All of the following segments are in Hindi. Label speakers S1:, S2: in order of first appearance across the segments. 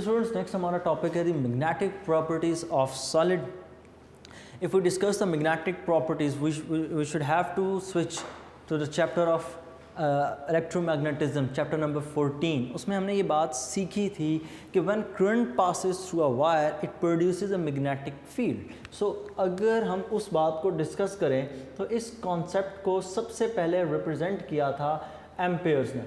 S1: स्टूडेंट्स नेक्स्ट हमारा टॉपिक है the magnetic properties of solid. If we discuss the magnetic properties, we should have to switch to the chapter of electromagnetism, chapter number 14. उसमें हमने ये बात सीखी थी कि when current passes through a wire, it produces a magnetic field. So अगर हम उस बात को डिस्कस करें तो इस कॉन्सेप्ट को सबसे पहले रिप्रेजेंट किया था एम्पेयर्स ने,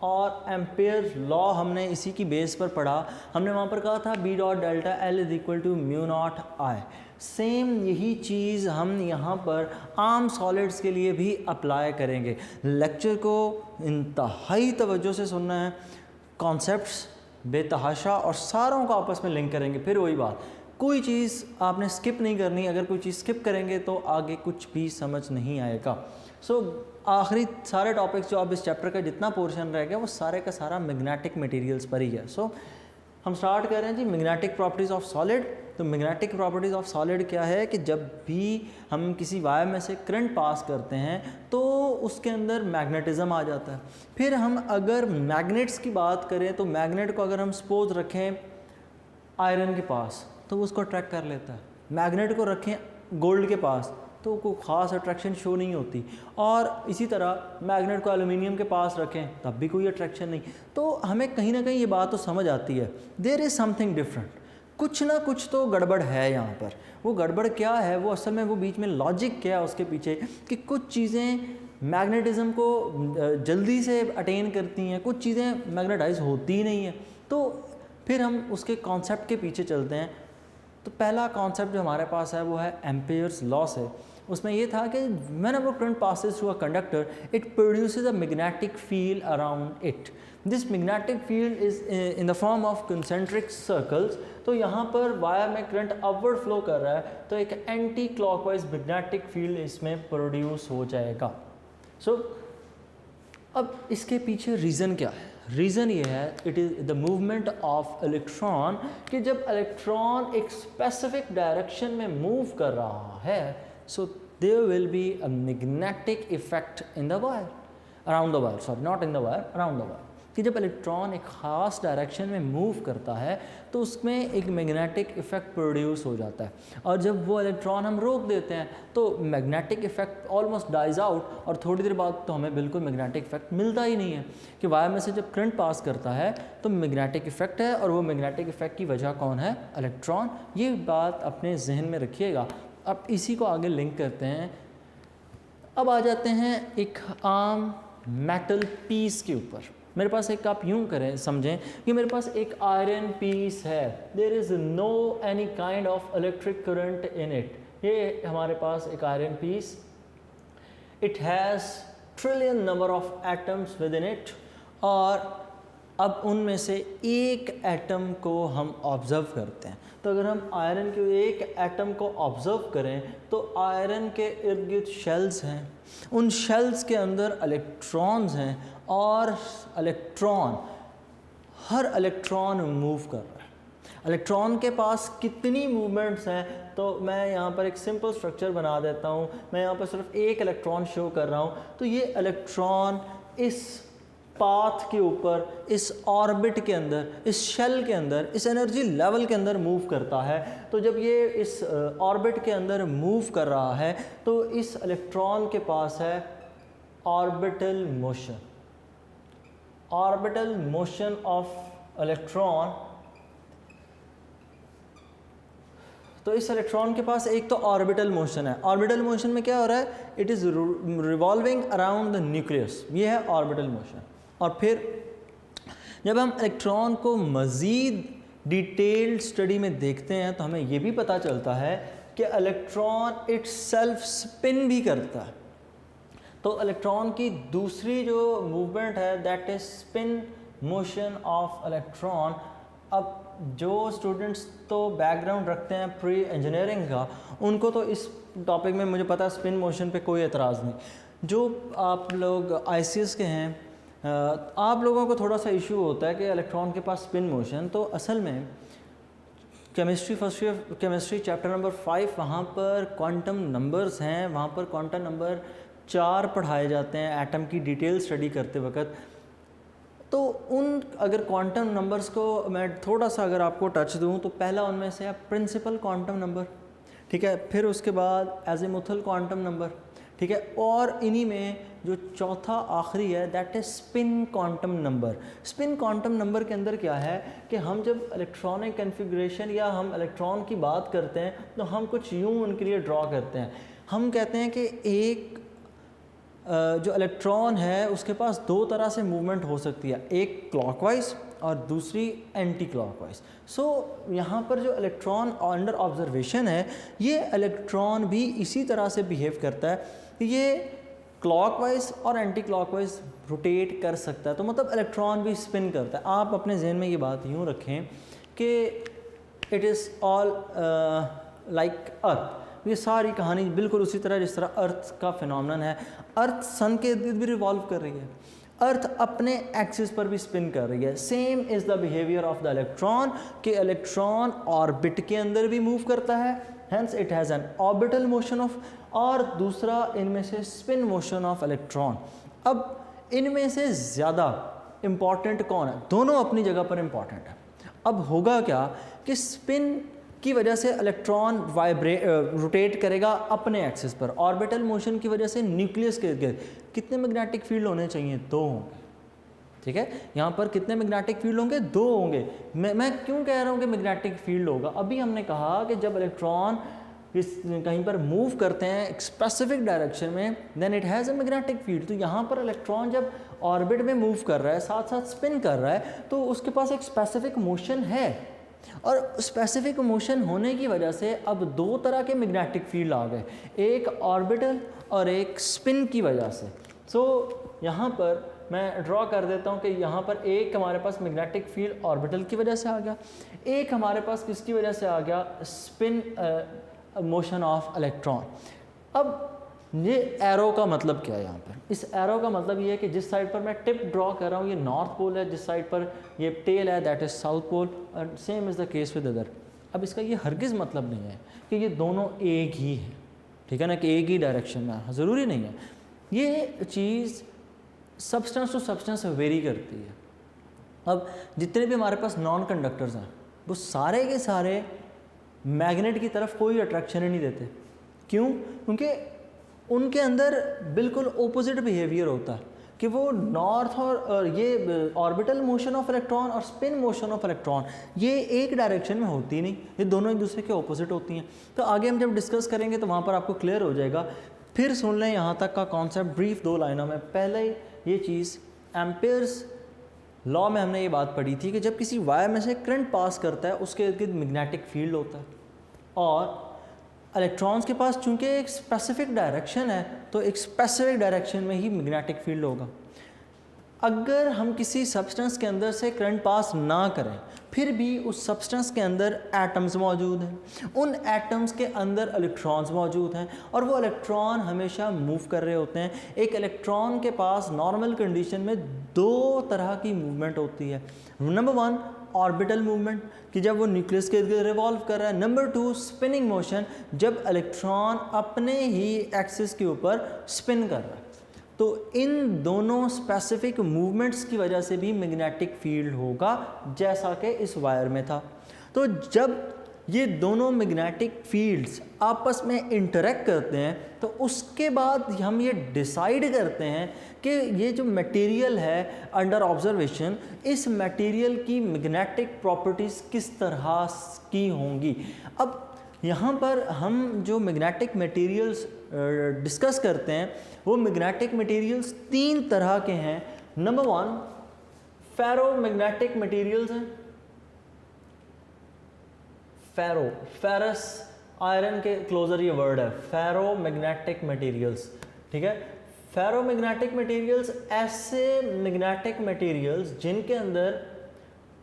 S1: और एम्पेयर लॉ हमने इसी की बेस पर पढ़ा. हमने वहाँ पर कहा था B dot delta L is equal to mu naught I. Same यही चीज़ हम यहाँ पर आम सॉलिड्स के लिए भी अप्लाई करेंगे. लेक्चर को इंतहाई तवज्जो से सुनना है, कॉन्सेप्ट्स बेतहाशा और सारों को आपस में लिंक करेंगे. फिर वही बात, कोई चीज़ आपने स्किप नहीं करनी. अगर कोई चीज़ स्किप करेंगे तो आगे कुछ भी समझ नहीं आएगा. आखिरी सारे टॉपिक्स जो अब इस चैप्टर का जितना पोर्शन रह गया वो सारे का सारा मैग्नेटिक मटेरियल्स पर ही है. हम स्टार्ट कर रहे हैं जी मैग्नेटिक प्रॉपर्टीज़ ऑफ सॉलिड. तो मैग्नेटिक प्रॉपर्टीज़ ऑफ सॉलिड क्या है कि जब भी हम किसी वायर में से करंट पास करते हैं तो उसके अंदर मैग्नेटिज़म आ जाता है. फिर हम अगर मैग्नेट्स की बात करें तो मैग्नेट को अगर हम सपोज रखें आयरन के पास तो वो उसको अट्रैक्ट कर लेता है. मैग्नेट को रखें गोल्ड के पास तो कोई ख़ास अट्रैक्शन शो नहीं होती. और इसी तरह मैग्नेट को एल्युमिनियम के पास रखें तब भी कोई अट्रैक्शन नहीं. तो हमें कहीं ना कहीं ये बात तो समझ आती है, देयर इज़ समथिंग डिफरेंट. कुछ ना कुछ तो गड़बड़ है यहाँ पर. वो गड़बड़ क्या है, वो असल में वो बीच में लॉजिक क्या है उसके पीछे कि कुछ चीज़ें मैग्नेटिज़म को जल्दी से अटेन करती हैं, कुछ चीज़ें मैग्नेटाइज होती ही नहीं है. तो फिर हम उसके कॉन्सेप्ट के पीछे चलते हैं. तो पहला कॉन्सेप्ट जो हमारे पास है वो है एम्पेयर्स लॉ से. उसमें ये था कि whenever current passes through a conductor, it produces a magnetic field around it. This magnetic field is in the form of concentric circles. तो यहाँ पर वायर में करंट अपवर्ड फ्लो कर रहा है तो एक एंटी क्लॉकवाइज मैग्नेटिक फील्ड इसमें प्रोड्यूस हो जाएगा. अब इसके पीछे रीज़न क्या है? रीज़न ये है, it is the movement of electron, कि जब इलेक्ट्रॉन एक स्पेसिफिक डायरेक्शन में मूव कर रहा है so there will be a magnetic effect in the wire, around the wire, sorry not in the wire, around the wire. कि जब इलेक्ट्रॉन एक ख़ास डायरेक्शन में मूव करता है तो उसमें एक मैग्नेटिक इफ़ेक्ट प्रोड्यूस हो जाता है. और जब वो इलेक्ट्रॉन हम रोक देते हैं तो magnetic effect almost dies out और थोड़ी देर बाद तो हमें बिल्कुल मैग्नेटिक इफ़ेक्ट मिलता ही नहीं है. कि वायर में से जब करंट पास करता है तो मैग्नेटिक इफ़ेक्ट है और वो मैग्नेटिक इफ़ेक्ट की वजह कौन है? इलेक्ट्रॉन. ये बात अपने जहन में रखिएगा. अब इसी को आगे लिंक करते हैं. अब आ जाते हैं एक आम मेटल पीस के ऊपर. मेरे पास एक, आप यूं करें समझें कि मेरे पास एक आयरन पीस है. There is no any kind of electric current in it. ये हमारे पास एक iron piece, it has trillion number of atoms within it. और अब उनमें से एक एटम को हम ऑब्ज़र्व करते हैं. तो अगर हम आयरन के एक एटम को ऑब्ज़र्व करें तो आयरन के इर्द गिर्द शेल्स हैं, उन शेल्स के अंदर इलेक्ट्रॉन्स हैं और हर इलेक्ट्रॉन मूव कर रहा है. इलेक्ट्रॉन के पास कितनी मूवमेंट्स हैं तो मैं यहाँ पर एक सिंपल स्ट्रक्चर बना देता हूँ. मैं यहाँ पर सिर्फ एक इलेक्ट्रॉन शो कर रहा हूँ. तो ये इलेक्ट्रॉन इस पाथ के ऊपर, इस ऑर्बिट के अंदर, इस शेल के अंदर, इस एनर्जी लेवल के अंदर मूव करता है. तो जब ये इस ऑर्बिट के अंदर मूव कर रहा है तो इस इलेक्ट्रॉन के पास है orbital motion. Orbital motion of electron. तो इस इलेक्ट्रॉन के पास एक तो ऑर्बिटल मोशन है. ऑर्बिटल मोशन में क्या हो रहा है? It is revolving around the nucleus. ये है ऑर्बिटल मोशन. और फिर जब हम इलेक्ट्रॉन को मज़ीद डिटेल्ड स्टडी में देखते हैं तो हमें ये भी पता चलता है कि इलेक्ट्रॉन इटसेल्फ स्पिन भी करता है. तो इलेक्ट्रॉन की दूसरी जो मूवमेंट है that is spin motion of electron. अब जो स्टूडेंट्स तो बैकग्राउंड रखते हैं प्री इंजीनियरिंग का, उनको तो इस टॉपिक में मुझे पता है स्पिन मोशन पे कोई एतराज़ नहीं. जो आप लोग ICS के हैं, आप लोगों को थोड़ा सा इशू होता है कि इलेक्ट्रॉन के पास स्पिन मोशन. तो असल में chemistry first year chemistry chapter number 5 वहाँ पर क्वांटम नंबर्स हैं. वहाँ पर क्वांटम नंबर 4 पढ़ाए जाते हैं एटम की डिटेल स्टडी करते वक्त. तो उन अगर क्वांटम नंबर्स को मैं थोड़ा सा अगर आपको टच दूं तो पहला उनमें से है प्रिंसिपल क्वांटम नंबर, ठीक है, फिर उसके बाद एजिमुथल क्वांटम नंबर, ठीक है, और इन्हीं में जो चौथा आखिरी है that is spin quantum number. Spin quantum number के अंदर क्या है कि हम जब इलेक्ट्रॉनिक कन्फिग्रेशन या हम इलेक्ट्रॉन की बात करते हैं तो हम कुछ यूं उनके लिए ड्रॉ करते हैं। हम कहते हैं कि एक जो इलेक्ट्रॉन है उसके पास दो तरह से मूवमेंट हो सकती है, एक क्लॉकवाइज और दूसरी एंटी क्लॉकवाइज। सो यहाँ पर जो इलेक्ट्रॉन अंडर ऑब्जर्वेशन है ये इलेक्ट्रॉन भी इसी तरह से बिहेव करता है कि ये क्लॉकवाइज और एंटी क्लॉकवाइज रोटेट कर सकता है, तो मतलब इलेक्ट्रॉन भी स्पिन करता है। आप अपने जहन में ये बात यूँ रखें कि it is all like earth, ये सारी कहानी बिल्कुल उसी तरह जिस तरह अर्थ का फिनोमेनन है। अर्थ सन के इर्द गिर्द भी रिवॉल्व कर रही है, अर्थ अपने एक्सिस पर भी स्पिन कर रही है। Same is the behaviour of the electron कि इलेक्ट्रॉन ऑर्बिट के अंदर भी मूव करता है, hence it has an orbital motion of, और दूसरा इनमें से स्पिन मोशन ऑफ इलेक्ट्रॉन। अब इनमें से ज़्यादा इम्पॉर्टेंट कौन है? दोनों अपनी जगह पर इम्पॉर्टेंट है। अब होगा क्या कि स्पिन की वजह से इलेक्ट्रॉन रोटेट करेगा अपने एक्सिस पर, ऑर्बिटल मोशन की वजह से न्यूक्लियस के इर्द कितने मैग्नेटिक फील्ड होने चाहिए? दो होंगे, ठीक है। यहाँ पर कितने मैग्नेटिक फील्ड होंगे? दो होंगे। मैं क्यों कह रहा हूँ कि मैग्नेटिक फील्ड होगा? अभी हमने कहा कि जब इलेक्ट्रॉन कहीं पर मूव करते हैं एक स्पेसिफिक डायरेक्शन में then it has a magnetic field. तो यहाँ पर इलेक्ट्रॉन जब ऑर्बिट में मूव कर रहा है साथ साथ स्पिन कर रहा है तो उसके पास एक स्पेसिफिक मोशन है, और स्पेसिफिक मोशन होने की वजह से अब दो तरह के मैग्नेटिक फील्ड आ गए, एक ऑर्बिटल और एक स्पिन की वजह से। सो यहाँ पर मैं ड्रॉ कर देता हूँ कि यहाँ पर एक हमारे पास मैग्नेटिक फील्ड ऑर्बिटल की वजह से आ गया, एक हमारे पास किसकी वजह से आ गया? Spin motion of electron. अब ये एरो का मतलब क्या है? यहाँ पर इस एरो का मतलब ये है कि जिस साइड पर मैं टिप ड्रॉ कर रहा हूँ ये नॉर्थ पोल है, जिस साइड पर ये टेल है दैट इज़ साउथ पोल, और same is the case with other. अब इसका ये हरगिज़ मतलब नहीं है कि ये दोनों एक ही है, ठीक है ना, कि एक ही डायरेक्शन में, ज़रूरी नहीं है। ये चीज़ सब्सटेंस टू सब्सटेंस वेरी करती है। अब जितने भी हमारे पास नॉन कंडक्टर्स हैं वो सारे के सारे मैग्नेट की तरफ कोई अट्रैक्शन ही नहीं देते। क्यों? क्योंकि उनके अंदर बिल्कुल ओपोजिट बिहेवियर होता है कि वो नॉर्थ और ये ऑर्बिटल मोशन ऑफ इलेक्ट्रॉन और स्पिन मोशन ऑफ इलेक्ट्रॉन ये एक डायरेक्शन में होती नहीं, ये दोनों एक दूसरे के ऑपोजिट होती हैं। तो आगे हम जब डिस्कस करेंगे तो वहाँ पर आपको क्लियर हो जाएगा। फिर सुन लें यहाँ तक का कॉन्सेप्ट ब्रीफ दो लाइनों में। पहले ये चीज़ एम्पेयर्स लॉ में हमने ये बात पढ़ी थी कि जब किसी वायर में से करंट पास करता है उसके इर्द गिर्द मैग्नेटिक फील्ड होता है, और इलेक्ट्रॉन्स के पास चूंकि एक स्पेसिफिक डायरेक्शन है तो एक स्पेसिफिक डायरेक्शन में ही मैग्नेटिक फील्ड होगा। अगर हम किसी सब्सटेंस के अंदर से करंट पास ना करें फिर भी उस सब्सटेंस के अंदर एटम्स मौजूद हैं, उन एटम्स के अंदर इलेक्ट्रॉन्स मौजूद हैं और वो इलेक्ट्रॉन हमेशा मूव कर रहे होते हैं। एक इलेक्ट्रॉन के पास नॉर्मल कंडीशन में दो तरह की मूवमेंट होती है। नंबर वन ऑर्बिटल मूवमेंट कि जब वो न्यूक्लियस के इर्द रिवॉल्व कर रहा है। नंबर टू स्पिनिंग मोशन जब इलेक्ट्रॉन अपने ही एक्सिस के ऊपर स्पिन कर रहा है। तो इन दोनों स्पेसिफिक मूवमेंट्स की वजह से भी मैग्नेटिक फील्ड होगा जैसा कि इस वायर में था। तो जब ये दोनों मैग्नेटिक फील्ड्स आपस में इंटरेक्ट करते हैं तो उसके बाद हम ये डिसाइड करते हैं कि ये जो मटेरियल है अंडर ऑब्जर्वेशन इस मटेरियल की मैग्नेटिक प्रॉपर्टीज़ किस तरह की होंगी। अब यहाँ पर हम जो मैग्नेटिक मटेरियल्स डिस्कस करते हैं वो मैग्नेटिक मटेरियल्स तीन तरह के हैं। नंबर वन फेरो मैग्नेटिक मटेरियल्स हैं। फेरस आयरन के क्लोजर ये वर्ड है, फेरो मैग्नेटिक मटेरियल्स, ठीक है। फेरो मैग्नेटिक मटेरियल्स ऐसे मैग्नेटिक मटेरियल्स जिनके अंदर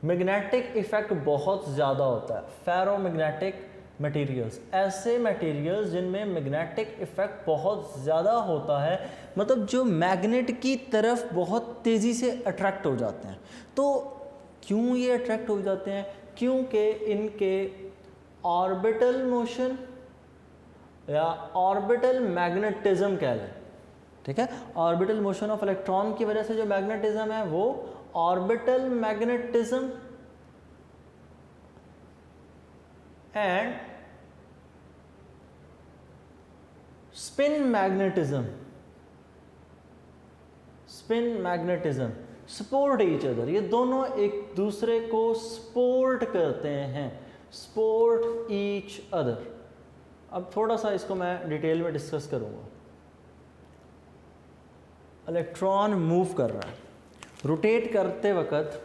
S1: मैग्नेटिक इफेक्ट बहुत ज़्यादा होता है। फेरो मैग्नेटिक मटेरियल्स ऐसे मटेरियल्स जिनमें मैग्नेटिक इफेक्ट बहुत ज़्यादा होता है, मतलब जो मैग्नेट की तरफ बहुत तेज़ी से अट्रैक्ट हो जाते हैं। तो क्यों ये अट्रैक्ट हो जाते हैं? क्योंकि इनके ऑर्बिटल मोशन या ऑर्बिटल मैग्नेटिज्म कह लें, ठीक है। ऑर्बिटल मोशन ऑफ इलेक्ट्रॉन की वजह से जो मैग्नेटिज्म है वो orbital magnetism and spin magnetism support each other, ये दोनों एक दूसरे को सपोर्ट करते हैं, सपोर्ट ईच अदर। अब थोड़ा सा इसको मैं डिटेल में डिस्कस करूंगा। इलेक्ट्रॉन मूव कर रहा है, रोटेट करते वक्त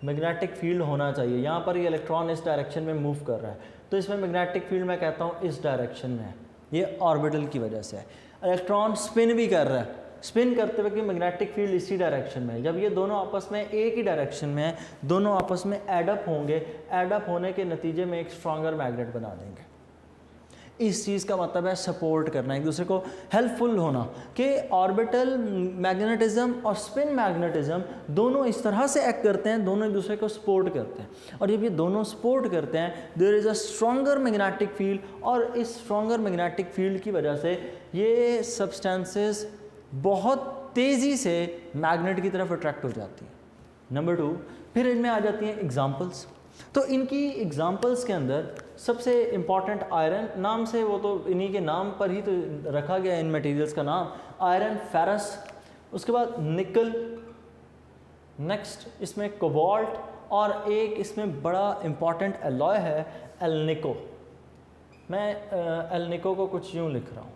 S1: मैग्नेटिक फील्ड होना चाहिए। यहाँ पर ये इलेक्ट्रॉन इस डायरेक्शन में मूव कर रहा है, तो इसमें मैग्नेटिक फील्ड मैं कहता हूँ इस डायरेक्शन में है, ये ऑर्बिटल की वजह से है। इलेक्ट्रॉन स्पिन भी कर रहा है, स्पिन करते वक्त मैग्नेटिक फील्ड इसी डायरेक्शन में है। जब ये दोनों आपस में एक ही डायरेक्शन में है, दोनों आपस में एडअप होंगे, एडअप होने के नतीजे में एक स्ट्रॉन्गर मैग्नेट बना देंगे। इस चीज़ का मतलब है सपोर्ट करना, एक दूसरे को हेल्पफुल होना, कि ऑर्बिटल मैग्नेटिज्म और स्पिन मैग्नेटिज्म दोनों इस तरह से एक्ट करते हैं, दोनों एक दूसरे को सपोर्ट करते हैं। और जब ये दोनों सपोर्ट करते हैं, there is a stronger magnetic field, और इस स्ट्रॉन्गर मैग्नेटिक फील्ड की वजह से ये सब्सटेंसेस बहुत तेज़ी से मैग्नेट की तरफ अट्रैक्ट हो जाती है। नंबर 2, फिर इनमें आ जाती हैं एग्जाम्पल्स। तो इनकी एग्जाम्पल्स के अंदर सबसे इम्पॉर्टेंट आयरन, नाम से वो तो इन्हीं के नाम पर ही तो रखा गया इन मटेरियल्स का नाम, आयरन, फेरस, उसके बाद निकल, नेक्स्ट इसमें कोबाल्ट, और एक इसमें बड़ा इम्पॉर्टेंट एलॉय है एलनिको। मैं एलनिको को कुछ यूँ लिख रहा हूँ,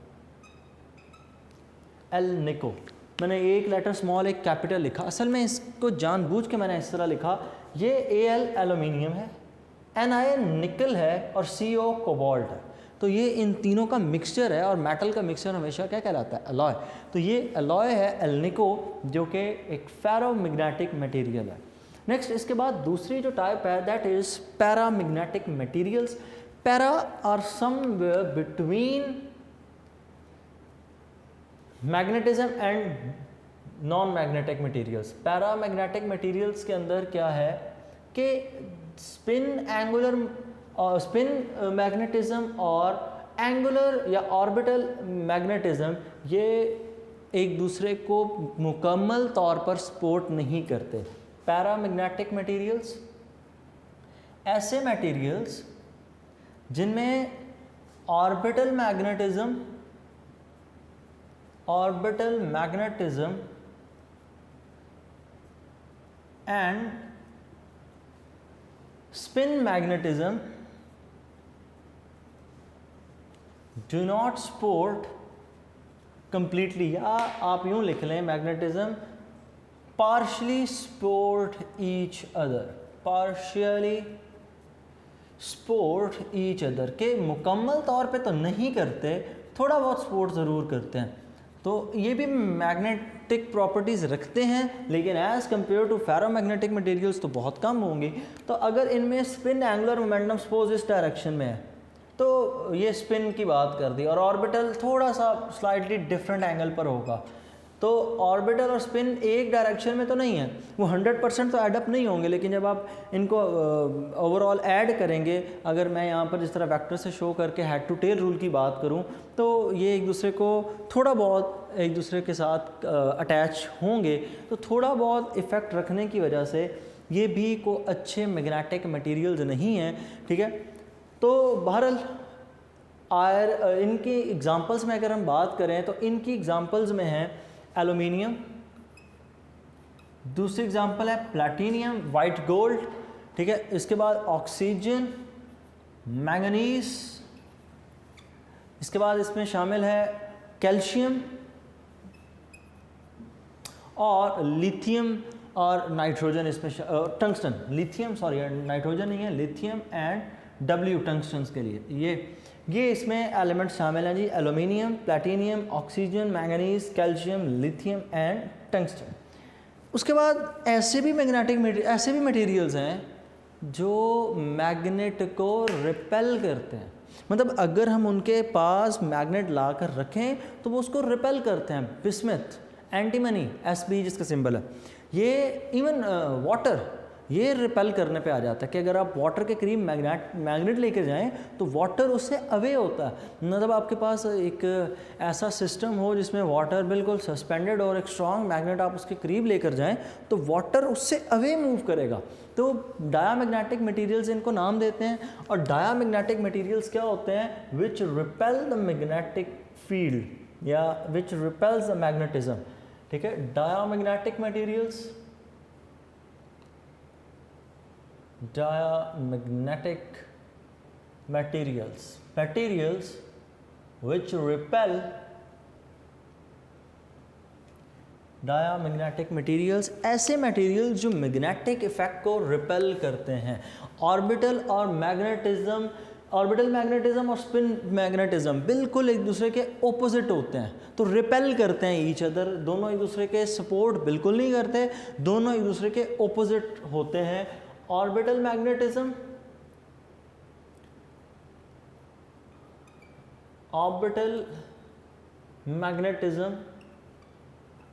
S1: एलनिको, मैंने एक लेटर स्मॉल एक कैपिटल लिखा, असल में इसको जानबूझ के मैंने इस तरह लिखा। ये Al एल्यूमिनियम है, Na निकल है, और Co कोबाल्ट है। तो ये इन तीनों का मिक्सचर है, और मेटल का मिक्सचर हमेशा क्या कहलाता है? एलॉय। तो ये एलॉय है एलनिको, जो कि एक फेरोमैग्नेटिक मटेरियल है। नेक्स्ट इसके बाद दूसरी जो टाइप है that is paramagnetic materials. Para are somewhere between magnetism and non magnetic materials. Paramagnetic materials के अंदर क्या है कि स्पिन मैग्नेटिज्म और एंगुलर या ऑर्बिटल मैग्नेटिज्म ये एक दूसरे को मुकम्मल तौर पर सपोर्ट नहीं करते। पैरामैग्नेटिक मटेरियल्स ऐसे मटेरियल्स जिनमें orbital magnetism and spin magnetism do not support completely, या आप यूं लिख लें magnetism partially support each other, partially support each other, के मुकम्मल तौर पे तो नहीं करते, थोड़ा बहुत सपोर्ट ज़रूर करते हैं। तो ये भी मैग्नेटिक प्रॉपर्टीज़ रखते हैं, लेकिन as compare to ferromagnetic materials तो बहुत कम होंगी। तो अगर इनमें स्पिन एंगुलर मोमेंटम सपोज इस डायरेक्शन में है, तो ये स्पिन की बात कर दी, और ऑर्बिटल थोड़ा सा स्लाइटली डिफरेंट एंगल पर होगा। तो ऑर्बिटल और स्पिन एक डायरेक्शन में तो नहीं है, वो 100% तो एडअप नहीं होंगे, लेकिन जब आप इनको ओवरऑल ऐड करेंगे, अगर मैं यहाँ पर जिस तरह वेक्टर से शो करके हेड टू टेल रूल की बात करूँ, तो ये एक दूसरे को थोड़ा बहुत एक दूसरे के साथ अटैच होंगे, तो थोड़ा बहुत इफ़ेक्ट रखने की वजह से ये भी को अच्छे मैग्नेटिक मटेरियल्स नहीं हैं, ठीक है। तो बहरहाल इनकी एग्जांपल्स में अगर हम बात करें तो इनकी एग्जांपल्स में हैं एल्यूमिनियम, दूसरी एग्जांपल है प्लैटिनियम, वाइट गोल्ड, ठीक है। इसके बाद ऑक्सीजन, मैंगनीज, इसके बाद इसमें शामिल है कैल्शियम और लिथियम और नाइट्रोजन, इसमें टंगस्टन, लिथियम सॉरी नाइट्रोजन नहीं है, लिथियम एंड W टंगस्टन के लिए ये इसमें एलिमेंट्स शामिल हैं जी, aluminium, platinum, oxygen, manganese, calcium, lithium and tungsten. उसके बाद ऐसे भी मटेरियल्स हैं जो मैग्नेट को रिपेल करते हैं, मतलब अगर हम उनके पास मैग्नेट ला कर रखें तो वो उसको रिपेल करते हैं। बिस्मथ, एंटीमनी, Sb जिसका सिंबल है, ये इवन वाटर, ये रिपेल करने पे आ जाता है कि अगर आप वाटर के करीब मैग्नेट लेकर जाएं तो वाटर उससे अवे होता है। मतलब आपके पास एक ऐसा सिस्टम हो जिसमें वाटर बिल्कुल सस्पेंडेड और एक स्ट्रॉन्ग मैग्नेट आप उसके करीब लेकर जाएं तो वाटर उससे अवे मूव करेगा। तो डायामैग्नेटिक मटेरियल्स इनको नाम देते हैं। और डायामैग्नेटिक मटेरियल्स क्या होते हैं? विच रिपेल द मैग्नेटिक फील्ड या विच रिपेल्स द मैग्नेटिज्म। ठीक है, diamagnetic materials, diamagnetic materials which repel, diamagnetic materials ऐसे मटेरियल जो मैग्नेटिक इफेक्ट को रिपेल करते हैं। ऑर्बिटल मैग्नेटिज्म और स्पिन मैग्नेटिज्म बिल्कुल एक दूसरे के ओपोजिट होते हैं, तो रिपेल करते हैं ईच अदर। दोनों एक दूसरे के सपोर्ट बिल्कुल नहीं करते, दोनों एक दूसरे के ओपोजिट होते हैं। ऑर्बिटल मैग्नेटिज्म,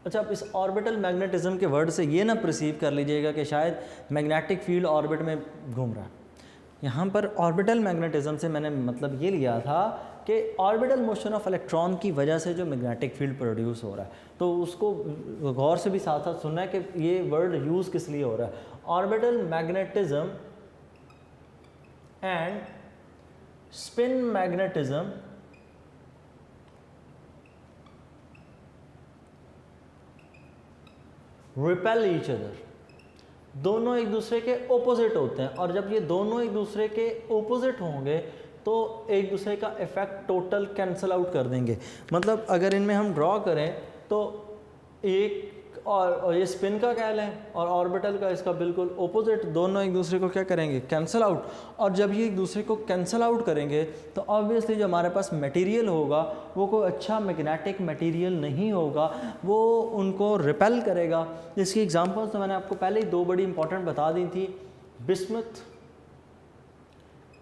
S1: अच्छा, आप इस ऑर्बिटल मैग्नेटिज्म के वर्ड से ये ना परसीव कर लीजिएगा कि शायद मैग्नेटिक फील्ड ऑर्बिट में घूम रहा है। यहाँ पर ऑर्बिटल मैग्नेटिज्म से मैंने मतलब ये लिया था कि ऑर्बिटल मोशन ऑफ इलेक्ट्रॉन की वजह से जो मैग्नेटिक फील्ड प्रोड्यूस हो रहा है, तो उसको गौर से भी साथ साथ सुनना है कि ये वर्ड यूज़ किस लिए हो रहा है। Orbital magnetism and spin magnetism repel each other, दोनों एक दूसरे के ओपोजिट होते हैं। और जब ये दोनों एक दूसरे के ओपोजिट होंगे तो एक दूसरे का इफेक्ट टोटल कैंसिल आउट कर देंगे। मतलब अगर इनमें हम ड्रॉ करें तो एक और ये स्पिन का कह लें और ऑर्बिटल का इसका बिल्कुल ओपोजिट, दोनों एक दूसरे को क्या करेंगे? Cancel out. और जब ये एक दूसरे को कैंसिल आउट करेंगे तो ऑब्वियसली जो हमारे पास मटेरियल होगा वो कोई अच्छा मैग्नेटिक मटेरियल नहीं होगा, वो उनको रिपेल करेगा। इसकी एग्जांपल्स तो मैंने आपको पहले ही दो बड़ी इंपॉर्टेंट बता दी थी, बिस्मथ,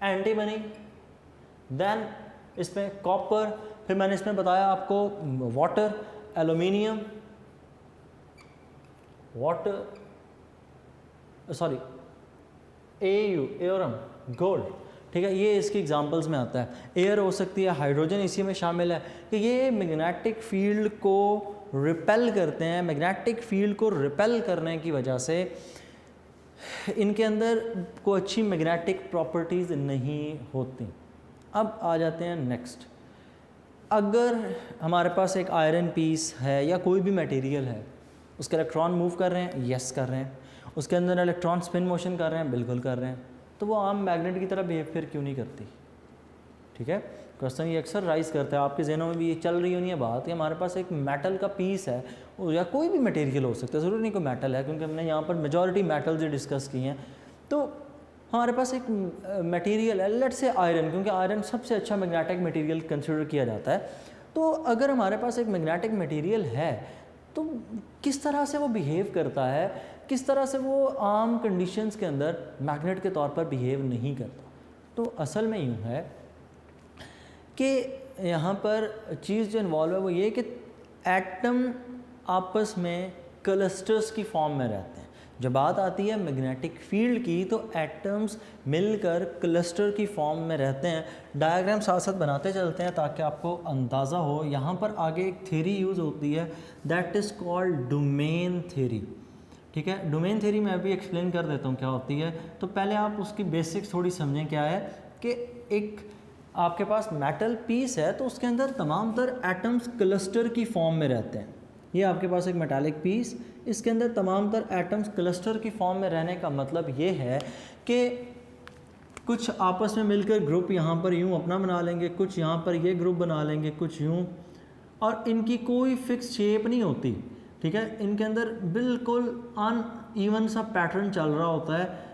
S1: एंटीमनी, देन इसमें कॉपर, फिर मैंने इसमें बताया आपको वाटर, एल्यूमिनियम, एयरम, गोल्ड। ठीक है, ये इसकी एग्जांपल्स में आता है। एयर हो सकती है, हाइड्रोजन इसी में शामिल है कि ये मैग्नेटिक फील्ड को रिपेल करते हैं। मैग्नेटिक फील्ड को रिपेल करने की वजह से इनके अंदर कोई अच्छी मैग्नेटिक प्रॉपर्टीज़ नहीं होती। अब आ जाते हैं नेक्स्ट। अगर हमारे पास एक आयरन पीस है या कोई भी मटेरियल है, उसके इलेक्ट्रॉन मूव कर रहे हैं, यस कर रहे हैं, उसके अंदर इलेक्ट्रॉन स्पिन मोशन कर रहे हैं, बिल्कुल कर रहे हैं, तो वो आम मैग्नेट की तरह बिहेव फिर क्यों नहीं करती? ठीक है, क्वेश्चन ये अक्सर राइज करता है, आपके ज़हनों में भी ये चल रही होनी है बात कि हमारे पास एक मेटल का पीस है या कोई भी मटेरियल हो सकता है, ज़रूरी नहीं कोई मेटल है, क्योंकि हमने यहाँ पर मेजॉरिटी मेटल्स ही डिस्कस किए हैं। तो हमारे पास एक मटेरियल है, लेट्स से आयरन, क्योंकि आयरन सबसे अच्छा मैग्नेटिक मटेरियल कंसिडर किया जाता है। तो अगर हमारे पास एक मैग्नेटिक मटेरियल है तो किस तरह से वो बिहेव करता है, किस तरह से वो आम कंडीशंस के अंदर मैग्नेट के तौर पर बिहेव नहीं करता? तो असल में यूँ है कि यहाँ पर चीज़ जो इन्वॉल्व है वो ये कि एटम आपस में क्लस्टर्स की फॉर्म में रहते हैं। जब बात आती है मैग्नेटिक फील्ड की तो एटम्स मिलकर क्लस्टर की फॉर्म में रहते हैं। डायग्राम साथ साथ बनाते चलते हैं ताकि आपको अंदाज़ा हो। यहाँ पर आगे एक थ्योरी यूज़ होती है, that is called domain theory. ठीक है, डोमेन थ्योरी मैं अभी एक्सप्लेन कर देता हूँ क्या होती है। तो पहले आप उसकी बेसिक्स थोड़ी समझें क्या है कि एक आपके पास मेटल पीस है तो उसके अंदर तमाम तर एटम्स क्लस्टर की फॉर्म में रहते हैं। ये आपके पास एक मेटालिक पीस, इसके अंदर तमाम तर एटम्स क्लस्टर की फॉर्म में रहने का मतलब ये है कि कुछ आपस में मिलकर ग्रुप यहाँ पर यूँ अपना बना लेंगे, कुछ यहाँ पर ये ग्रुप बना लेंगे, कुछ यूँ, और इनकी कोई फिक्स शेप नहीं होती। ठीक है, इनके अंदर बिल्कुल अनइवन सा पैटर्न चल रहा होता है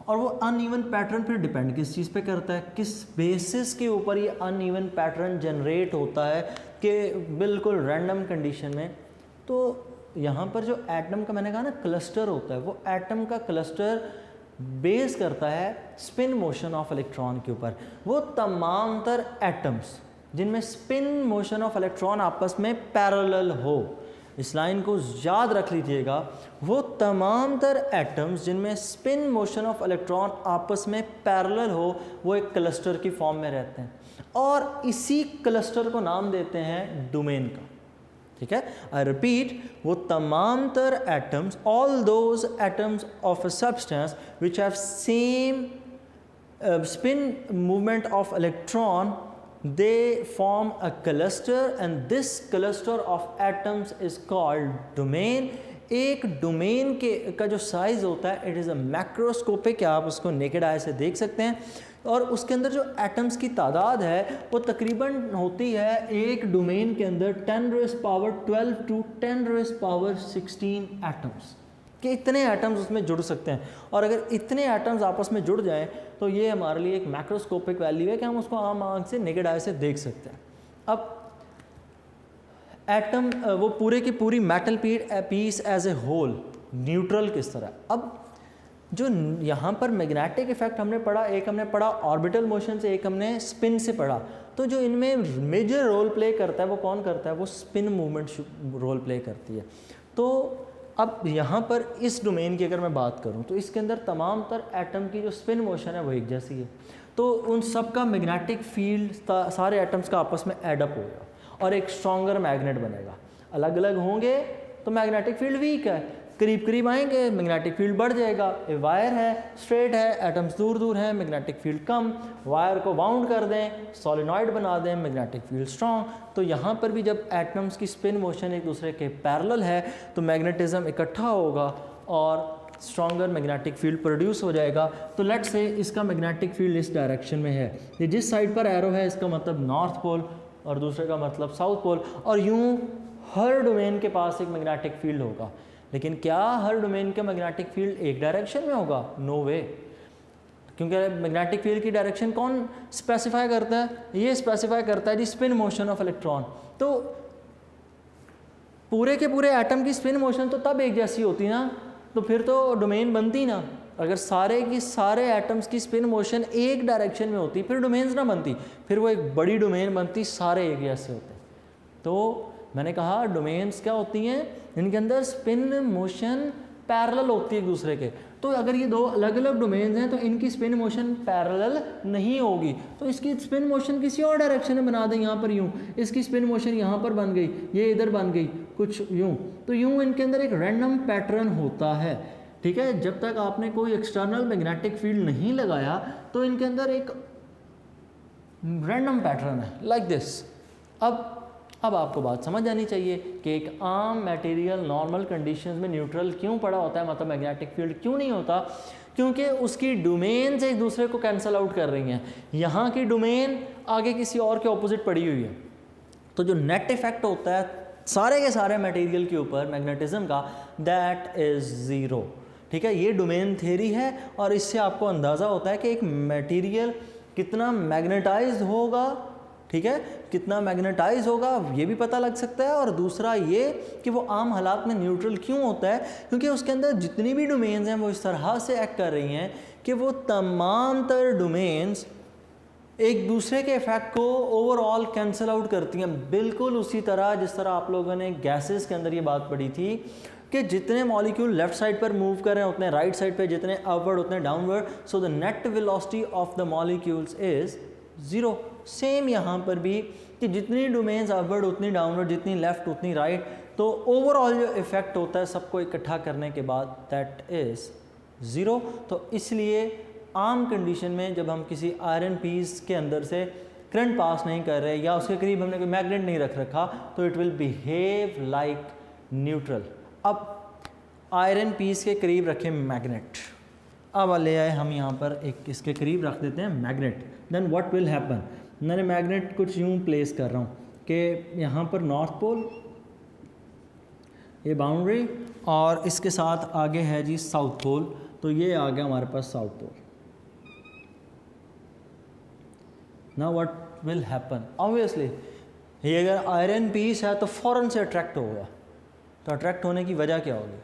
S1: और वो अनइवन पैटर्न फिर डिपेंड किस चीज़ पे करता है, किस बेसिस के ऊपर ये अनइवन पैटर्न जनरेट होता है कि बिल्कुल रैंडम कंडीशन में। तो यहाँ पर जो एटम का मैंने कहा ना क्लस्टर होता है, वो एटम का क्लस्टर बेस करता है स्पिन मोशन ऑफ इलेक्ट्रॉन के ऊपर। वो तमाम तर एटम्स जिनमें स्पिन मोशन ऑफ इलेक्ट्रॉन आपस में पैरेलल हो, इस लाइन को याद रख लीजिएगा, वो तमाम तर एटम्स जिनमें स्पिन मोशन ऑफ इलेक्ट्रॉन आपस में पैरेलल हो वो एक क्लस्टर की फॉर्म में रहते हैं और इसी क्लस्टर को नाम देते हैं डोमेन का। ठीक है, आई रिपीट, वो तमाम तर atoms, all those atoms of a substance which have same spin movement of electron, they form a cluster and this cluster of atoms is called domain। एक डोमेन के का जो साइज होता है इट इज़ अ मैक्रोस्कोपिक, आप उसको नेकेड आई से देख सकते हैं, और उसके अंदर जो एटम्स की तादाद है वो तकरीबन होती है एक डोमेन के अंदर 10⁻12 टू 10⁻16 एटम्स कि इतने एटम्स उसमें जुड़ सकते हैं। और अगर इतने एटम्स आपस में जुड़ जाएं तो ये हमारे लिए एक मैक्रोस्कोपिक वैल्यू है कि हम उसको आम आंख से नेकेड आई से देख सकते हैं। अब एटम वो पूरे की पूरी metal piece as a whole neutral किस तरह। अब जो यहाँ पर मैग्नेटिक इफेक्ट हमने पढ़ा, एक हमने पढ़ा ऑर्बिटल मोशन से, एक हमने स्पिन से पढ़ा, तो जो इनमें मेजर रोल प्ले करता है वो कौन करता है, वो स्पिन मूवमेंट रोल प्ले करती है। तो अब यहाँ पर इस डोमेन की अगर मैं बात करूँ तो इसके अंदर तमाम तर एटम की जो स्पिन मोशन है वो एक जैसी है, तो उन सब का मैग्नेटिक फील्ड सारे एटम्स का आपस में एडअप होगा और एक स्ट्रॉन्गर मैग्नेट बनेगा। अलग अलग होंगे तो मैग्नेटिक फील्ड वीक है, करीब करीब आएंगे मैग्नेटिक फील्ड बढ़ जाएगा। ए वायर है, स्ट्रेट है, एटम्स दूर दूर हैं, मैग्नेटिक फील्ड कम। वायर को बाउंड कर दें, सॉलिनॉइड बना दें, मैग्नेटिक फील्ड स्ट्रॉन्ग। तो यहाँ पर भी जब एटम्स की स्पिन मोशन एक दूसरे के पैरेलल है तो मैग्नेटिज्म इकट्ठा होगा और स्ट्रॉन्गर मैग्नेटिक फील्ड प्रोड्यूस हो जाएगा। तो लेट्स से इसका मैग्नेटिक फील्ड इस डायरेक्शन में है, ये जिस साइड पर एरो है इसका मतलब नॉर्थ पोल और दूसरे का मतलब साउथ पोल, और यूँ हर डोमेन के पास एक मैग्नेटिक फील्ड होगा। लेकिन क्या हर डोमेन का मैग्नेटिक फील्ड एक डायरेक्शन में होगा? नो वे, क्योंकि मैग्नेटिक फील्ड की डायरेक्शन कौन स्पेसिफाई करता है? ये स्पेसिफाई करता है जी स्पिन मोशन ऑफ इलेक्ट्रॉन। तो पूरे के पूरे एटम की स्पिन मोशन तो तब एक जैसी होती ना, तो फिर तो डोमेन बनती ना। अगर सारे की सारे एटम्स की स्पिन मोशन एक डायरेक्शन में होती फिर डोमेन्स ना बनती, फिर वो एक बड़ी डोमेन बनती, सारे एक जैसे होते। तो मैंने कहा डोमेन्स क्या होती हैं, इनके अंदर स्पिन मोशन पैरेलल होती है एक दूसरे के। तो अगर ये दो अलग अलग डोमेन्स हैं तो इनकी स्पिन मोशन पैरेलल नहीं होगी, तो इसकी स्पिन मोशन किसी और डायरेक्शन में बना दें। यहाँ पर यूँ, इसकी स्पिन मोशन यहाँ पर बन गई, ये इधर बन गई, कुछ यूँ। तो यूँ इनके अंदर एक रैंडम पैटर्न होता है। ठीक है, जब तक आपने कोई एक्सटर्नल मैग्नेटिक फील्ड नहीं लगाया तो इनके अंदर एक रैंडम पैटर्न है लाइक दिस। अब आपको बात समझ आनी चाहिए कि एक आम मटेरियल नॉर्मल कंडीशंस में न्यूट्रल क्यों पड़ा होता है, मतलब मैग्नेटिक फील्ड क्यों नहीं होता, क्योंकि उसकी डोमेन्स एक दूसरे को कैंसल आउट कर रही हैं। यहाँ की डोमेन आगे किसी और के ऑपोजिट पड़ी हुई है, तो जो नेट इफेक्ट होता है सारे के सारे मटेरियल के ऊपर मैग्नेटिज्म का, दैट इज़ ज़ीरो। ठीक है, ये डोमेन थ्योरी है और इससे आपको अंदाज़ा होता है कि एक मटेरियल कितना मैग्नेटाइज्ड होगा। ठीक है, कितना मैग्नेटाइज होगा ये भी पता लग सकता है, और दूसरा ये कि वो आम हालात में न्यूट्रल क्यों होता है, क्योंकि उसके अंदर जितनी भी डोमेन्स हैं वो इस तरह से एक्ट कर रही हैं कि वो तमाम तर डोमेन्स एक दूसरे के इफेक्ट को ओवरऑल कैंसिल आउट करती हैं। बिल्कुल उसी तरह जिस तरह आप लोगों ने गैसेस के अंदर ये बात पढ़ी थी कि जितने मॉलिक्यूल लेफ्ट साइड पर मूव कर रहे हैं उतने राइट साइड पे, जितने अपवर्ड उतने downward, so the net velocity of the molecules is zero. Same यहाँ पर भी कि जितनी डोमेन्स अपवर्ड उतनी डाउनवर्ड, जितनी लेफ्ट उतनी राइट, तो ओवरऑल जो इफेक्ट होता है सबको इकट्ठा करने के बाद दैट इज़ ज़ीरो। तो इसलिए आम कंडीशन में जब हम किसी आयरन पीस के अंदर से करंट पास नहीं कर रहे या उसके करीब हमने कोई मैग्नेट नहीं रख रखा तो it will behave like neutral. अब आयरन पीस के करीब रखें मैग्नेट, अब ले आए हम यहाँ पर एक इसके करीब रख देते हैं magnet, then what will happen. मैंने मैग्नेट कुछ यूँ प्लेस कर रहा हूँ कि यहाँ पर नॉर्थ पोल ये बाउंड्री और इसके साथ आगे है जी साउथ पोल, तो ये आ गया हमारे पास south pole. Now what will happen, obviously ये अगर आयरन पीस है तो फ़ौरन से अट्रैक्ट होगा। तो अट्रैक्ट होने की वजह क्या होगी?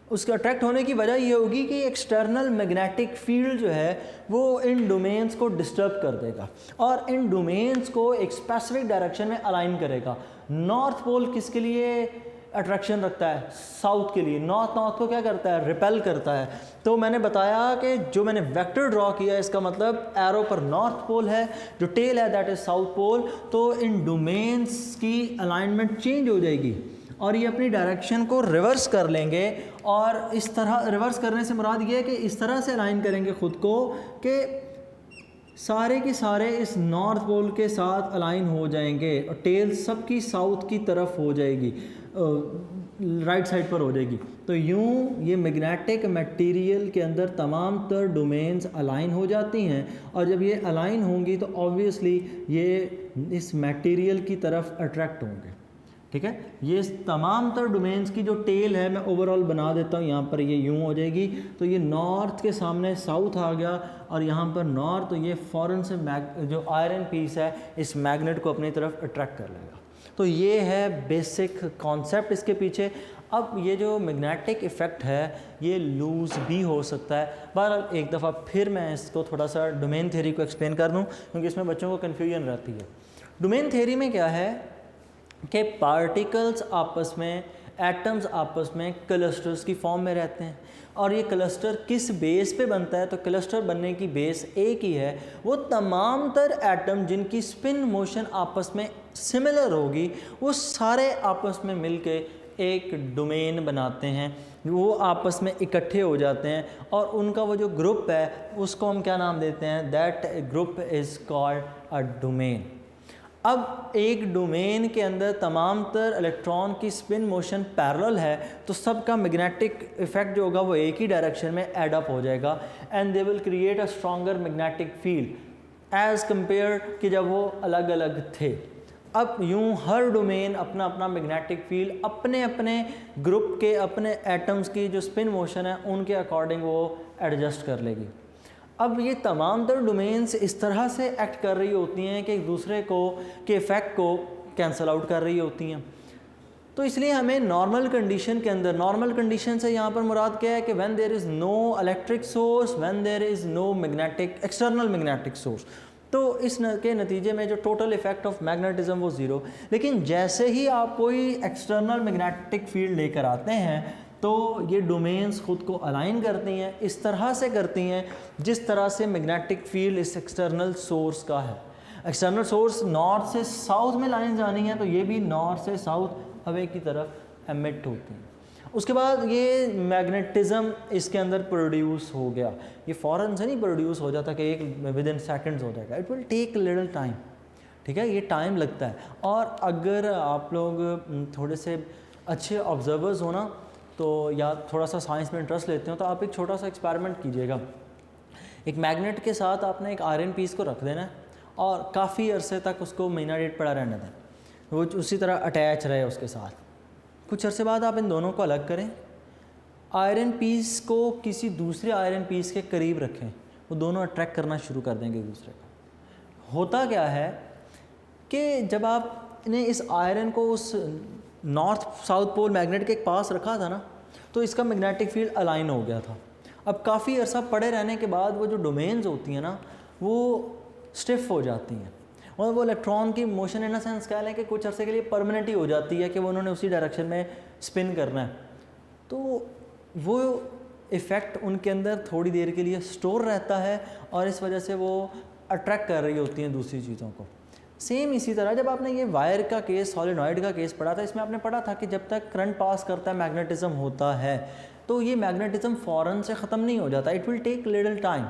S1: उसके अट्रैक्ट होने की वजह ये होगी कि एक्सटर्नल मैग्नेटिक फील्ड जो है वो इन डोमेन्स को डिस्टर्ब कर देगा और इन डोमेन्स को एक स्पेसिफिक डायरेक्शन में अलाइन करेगा। नॉर्थ पोल किसके लिए अट्रैक्शन रखता है साउथ के लिए, नॉर्थ को क्या करता है, रिपेल करता है। तो मैंने बताया कि जो मैंने वेक्टर ड्रॉ किया इसका मतलब एरो पर नॉर्थ पोल है, जो टेल है दैट इज साउथ पोल। तो इन डोमेन्स की अलाइनमेंट चेंज हो जाएगी और ये अपनी डायरेक्शन को रिवर्स कर लेंगे, और इस तरह रिवर्स करने से मुराद ये है कि इस तरह से अलाइन करेंगे ख़ुद को कि सारे के सारे इस नॉर्थ पोल के साथ अलाइन हो जाएंगे और टेल सबकी साउथ की तरफ हो जाएगी, राइट साइड पर हो जाएगी। तो यूँ ये मैग्नेटिक मटेरियल के अंदर तमाम तर डोमेन्स अलाइन हो जाती हैं, और जब ये अलाइन होंगी तो ऑब्वियसली ये इस मटेरियल की तरफ अट्रैक्ट होंगे। ठीक है, ये तमाम तर डोमेन्स की जो टेल है मैं ओवरऑल बना देता हूँ, यहाँ पर ये यूँ हो जाएगी। तो ये नॉर्थ के सामने साउथ आ गया और यहाँ पर नॉर्थ, तो ये फ़ौरन से जो आयरन पीस है इस मैग्नेट को अपनी तरफ अट्रैक्ट कर लेगा। तो ये है बेसिक कॉन्सेप्ट इसके पीछे। अब ये जो मैग्नेटिक इफ़ेक्ट है ये लूज़ भी हो सकता है। बहरहाल एक दफ़ा फिर मैं इसको थोड़ा सा डोमेन थ्योरी को एक्सप्लेन कर दूँ, क्योंकि इसमें बच्चों को कन्फ्यूजन रहती है। डोमेन थ्योरी में क्या है कि पार्टिकल्स आपस में, एटम्स आपस में क्लस्टर्स की फॉर्म में रहते हैं, और ये क्लस्टर किस बेस पे बनता है, तो क्लस्टर बनने की बेस एक ही है। वो तमाम तर एटम जिनकी स्पिन मोशन आपस में सिमिलर होगी वो सारे आपस में मिलके एक डोमेन बनाते हैं, वो आपस में इकट्ठे हो जाते हैं, और उनका वो जो ग्रुप है उसको हम क्या नाम देते हैं, that group is called a domain. अब एक डोमेन के अंदर तमाम तर इलेक्ट्रॉन की स्पिन मोशन पैरेलल है, तो सबका मैग्नेटिक इफेक्ट जो होगा वो एक ही डायरेक्शन में एड अप हो जाएगा, and they will create a stronger magnetic field as compare कि जब वो अलग अलग थे। अब यूँ हर डोमेन अपना अपना मैग्नेटिक फील्ड अपने अपने ग्रुप के, अपने एटम्स की जो स्पिन मोशन है उनके अकॉर्डिंग वो एडजस्ट कर लेगी। अब ये तमाम तर डोमेन्स इस तरह से एक्ट कर रही होती हैं कि एक दूसरे को के इफ़ेक्ट को कैंसिल आउट कर रही होती हैं। तो इसलिए हमें नॉर्मल कंडीशन के अंदर, नॉर्मल कंडीशन से यहाँ पर मुराद क्या है कि when there is no electric source, when there is no magnetic external magnetic source, तो इस के नतीजे में जो टोटल इफेक्ट ऑफ मैग्नेटिज्म वो ज़ीरो। लेकिन जैसे ही आप कोई एक्सटर्नल मैग्नेटिक फील्ड लेकर आते हैं तो ये डोमेन्स ख़ुद को अलाइन करती हैं, इस तरह से करती हैं जिस तरह से मैग्नेटिक फील्ड इस एक्सटर्नल सोर्स का है। एक्सटर्नल सोर्स नॉर्थ से साउथ में लाइन जानी है, तो ये भी नॉर्थ से साउथ अवे की तरफ एमिट होती हैं। उसके बाद ये मैग्नेटिज्म इसके अंदर प्रोड्यूस हो गया, ये फ़ौरन से नहीं प्रोड्यूस हो जाता कि एक विद इन सेकेंड्स हो जाएगा, it will take little time. ठीक है, ये टाइम लगता है। और अगर आप लोग थोड़े से अच्छे ऑब्जर्वर्स हो ना, तो या थोड़ा सा साइंस में इंटरेस्ट लेते हो, तो आप एक छोटा सा एक्सपेरिमेंट कीजिएगा। एक मैग्नेट के साथ आपने एक आयरन पीस को रख देना है और काफ़ी अरसे तक उसको महीना डेढ़ पड़ा रहने दें, वो उसी तरह अटैच रहे उसके साथ। कुछ अरसे बाद आप इन दोनों को अलग करें, आयरन पीस को किसी दूसरे आयरन पीस के करीब रखें, वो दोनों अट्रैक्ट करना शुरू कर देंगे एक दूसरे को। होता क्या है कि जब आपने इस आयरन को उस नॉर्थ साउथ पोल मैग्नेट के पास रखा था ना, तो इसका मैग्नेटिक फील्ड अलाइन हो गया था। अब काफ़ी अर्सा पड़े रहने के बाद वो जो डोमेन्स होती हैं ना वो स्टिफ हो जाती हैं, और वो इलेक्ट्रॉन की मोशन इन अ सेंस कह लें कि कुछ अरसे के लिए परमानेंट ही हो जाती है कि वो उन्होंने उसी डायरेक्शन में स्पिन करना है। तो वो इफ़ेक्ट उनके अंदर थोड़ी देर के लिए स्टोर रहता है और इस वजह से वो अट्रैक्ट कर रही होती हैं दूसरी चीज़ों को। सेम इसी तरह जब आपने ये वायर का केस, सॉलिनॉइड का केस पढ़ा था, इसमें आपने पढ़ा था कि जब तक करंट पास करता है मैग्नेटिज्म होता है, तो ये मैग्नेटिज्म फ़ौरन से ख़त्म नहीं हो जाता, it will take little time.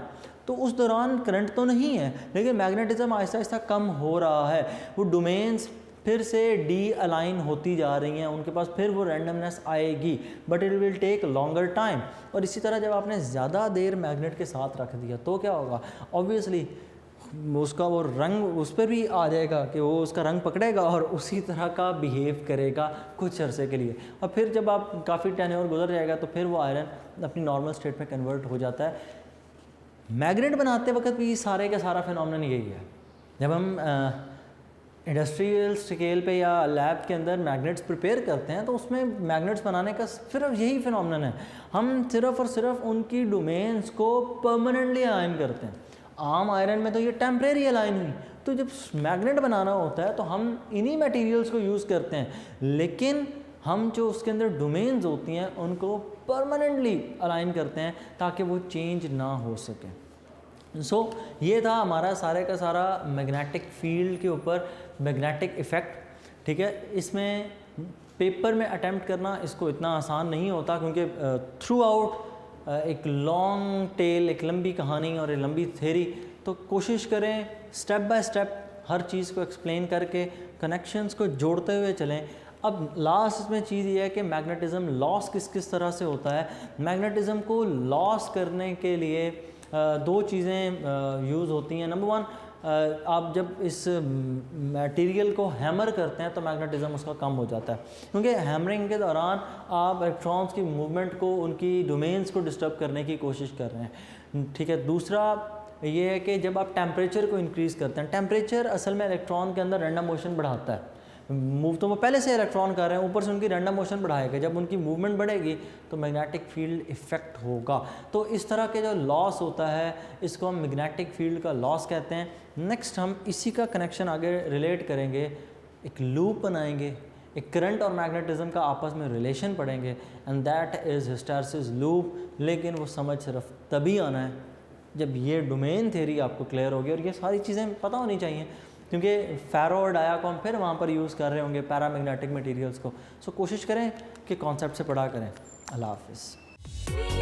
S1: तो उस दौरान करंट तो नहीं है, लेकिन मैग्नेटिज्म आहिस्ता आहिस्ता कम हो रहा है, वो डोमेन्स फिर से डी अलाइन होती जा रही हैं, उनके पास फिर वो रैंडमनेस आएगी, but it will take longer time. और इसी तरह जब आपने ज़्यादा देर मैग्नेट के साथ रख दिया तो क्या होगा, ऑब्वियसली उसका वो रंग उस पर भी आ जाएगा कि वो उसका रंग पकड़ेगा और उसी तरह का बिहेव करेगा कुछ अरसे के लिए, और फिर जब आप काफ़ी टेन्योर गुजर जाएगा तो फिर वो आयरन अपनी नॉर्मल स्टेट में कन्वर्ट हो जाता है। मैग्नेट बनाते वक्त भी सारे का सारा फिनोमेनन यही है। जब हम इंडस्ट्रियल स्केल पे या लैब के अंदर मैग्नेट्स प्रिपेयर करते हैं तो उसमें मैग्नेट्स बनाने का सिर्फ यही फिनोमेनन है, हम सिर्फ और सिर्फ उनकी डोमेन्स को परमानेंटली अलाइन करते हैं। आम आयरन में तो ये टेम्परेरी अलाइन हुई, तो जब मैग्नेट बनाना होता है तो हम इन्हीं मटेरियल्स को यूज़ करते हैं, लेकिन हम जो उसके अंदर डोमेन्स होती हैं उनको परमानेंटली अलाइन करते हैं ताकि वो चेंज ना हो सके। सो ये था हमारा सारे का सारा मैग्नेटिक फील्ड के ऊपर मैग्नेटिक इफ़ेक्ट, ठीक है। इसमें पेपर में अटैम्प्ट करना इसको इतना आसान नहीं होता क्योंकि थ्रू आउट एक लॉन्ग टेल, एक लंबी कहानी और एक लंबी थ्योरी, तो कोशिश करें स्टेप बाय स्टेप हर चीज़ को एक्सप्लेन करके कनेक्शंस को जोड़ते हुए चलें। अब लास्ट में चीज़ ये है कि मैग्नेटिज़्म लॉस किस किस तरह से होता है। मैग्नेटिज़्म को लॉस करने के लिए दो चीज़ें यूज़ होती हैं। नंबर वन, आप जब इस मटेरियल को हैमर करते हैं तो मैग्नेटिज़्म उसका कम हो जाता है, क्योंकि हैमरिंग के दौरान आप इलेक्ट्रॉन्स की मूवमेंट को, उनकी डोमेन्स को डिस्टर्ब करने की कोशिश कर रहे हैं, ठीक है। दूसरा ये है कि जब आप टेम्परेचर को इंक्रीज़ करते हैं, टेम्परेचर असल में इलेक्ट्रॉन के अंदर रैंडम मोशन बढ़ाता है। मूव तो वो पहले से इलेक्ट्रॉन कर रहे हैं, ऊपर से उनकी रैंडम मोशन बढ़ाएगा। जब उनकी मूवमेंट बढ़ेगी तो मैग्नेटिक फील्ड इफेक्ट होगा। तो इस तरह के जो लॉस होता है इसको हम मैग्नेटिक फील्ड का लॉस कहते हैं। नेक्स्ट हम इसी का कनेक्शन आगे रिलेट करेंगे, एक लूप बनाएंगे, एक करंट और मैग्नेटिज्म का आपस में रिलेशन पढ़ेंगे, and that is hysteresis loop. लेकिन वो समझ सिर्फ तभी आना है जब ये डोमेन थ्योरी आपको क्लियर होगी और ये सारी चीज़ें पता होनी चाहिए, क्योंकि फेरो और डाया को हम फिर वहाँ पर यूज़ कर रहे होंगे पैरामैग्नेटिक मटेरियल्स को। सो कोशिश करें कि कॉन्सेप्ट से पढ़ा करें। अल्लाह हाफ़िज़।